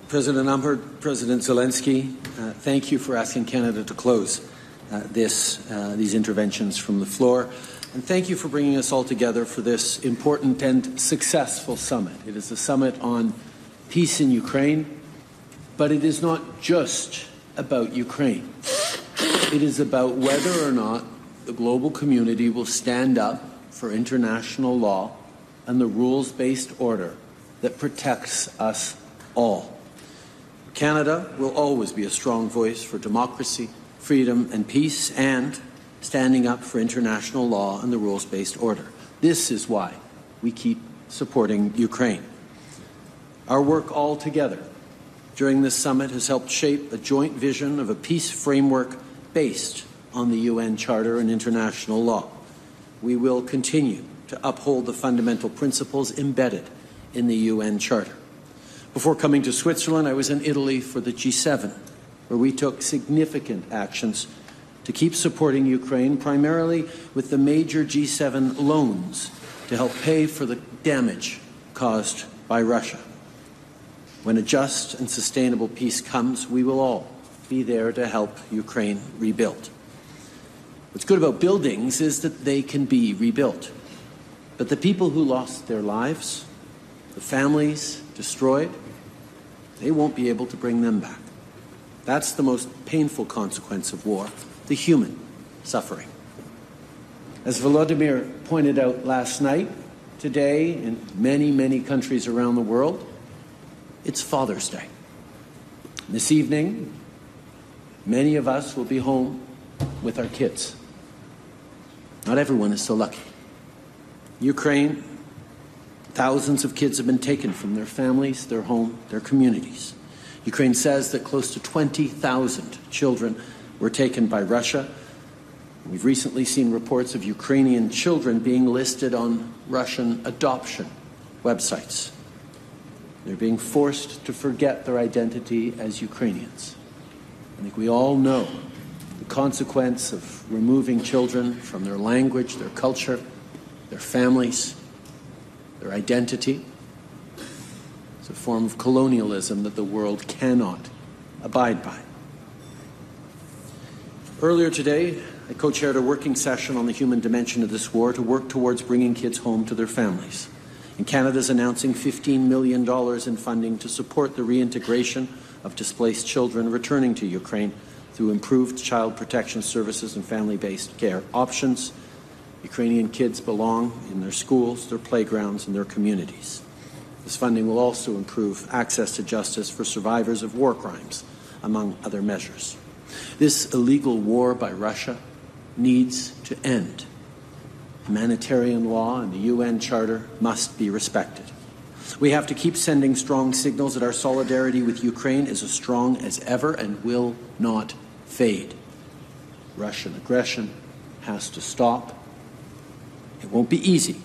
President Umherd, President Zelensky, thank you for asking Canada to close these interventions from the floor. And thank you for bringing us all together for this important and successful summit. It is a summit on peace in Ukraine, but it is not just about Ukraine. It is about whether or not the global community will stand up for international law and the rules-based order that protects us all. Canada will always be a strong voice for democracy, freedom and peace, and standing up for international law and the rules-based order. This is why we keep supporting Ukraine. Our work all together during this summit has helped shape a joint vision of a peace framework based on the UN Charter and international law. We will continue to uphold the fundamental principles embedded in the UN Charter. Before coming to Switzerland, I was in Italy for the G7, where we took significant actions to keep supporting Ukraine, primarily with the major G7 loans to help pay for the damage caused by Russia. When a just and sustainable peace comes, we will all be there to help Ukraine rebuild. What's good about buildings is that they can be rebuilt. But the people who lost their lives, the families destroyed, they won't be able to bring them back. That's the most painful consequence of war, the human suffering. As Volodymyr pointed out last night, today in many, many countries around the world, it's Father's Day. This evening, many of us will be home with our kids. Not everyone is so lucky. Ukraine, thousands of kids have been taken from their families, their home, their communities. Ukraine says that close to 20,000 children were taken by Russia. We've recently seen reports of Ukrainian children being listed on Russian adoption websites. They're being forced to forget their identity as Ukrainians. I think we all know the consequence of removing children from their language, their culture, their families, their identity. It's a form of colonialism that the world cannot abide by. Earlier today, I co-chaired a working session on the human dimension of this war to work towards bringing kids home to their families. And Canada's announcing $15 million in funding to support the reintegration of displaced children returning to Ukraine through improved child protection services and family-based care options. Ukrainian kids belong in their schools, their playgrounds, and their communities. This funding will also improve access to justice for survivors of war crimes, among other measures. This illegal war by Russia needs to end. Humanitarian law and the UN Charter must be respected. We have to keep sending strong signals that our solidarity with Ukraine is as strong as ever and will not fade. Russian aggression has to stop. It won't be easy,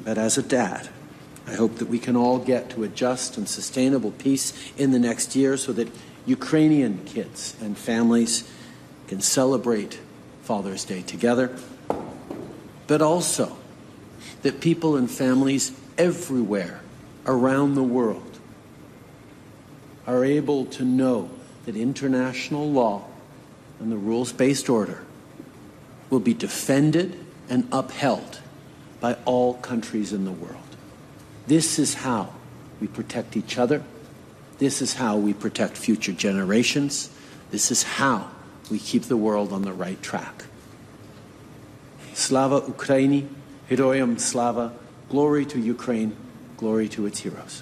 but as a dad, I hope that we can all get to a just and sustainable peace in the next year so that Ukrainian kids and families can celebrate Father's Day together, but also that people and families everywhere around the world are able to know that international law and the rules-based order will be defended and upheld by all countries in the world. This is how we protect each other. This is how we protect future generations. This is how we keep the world on the right track. Slava Ukraini, Heroyam Slava, glory to Ukraine, glory to its heroes.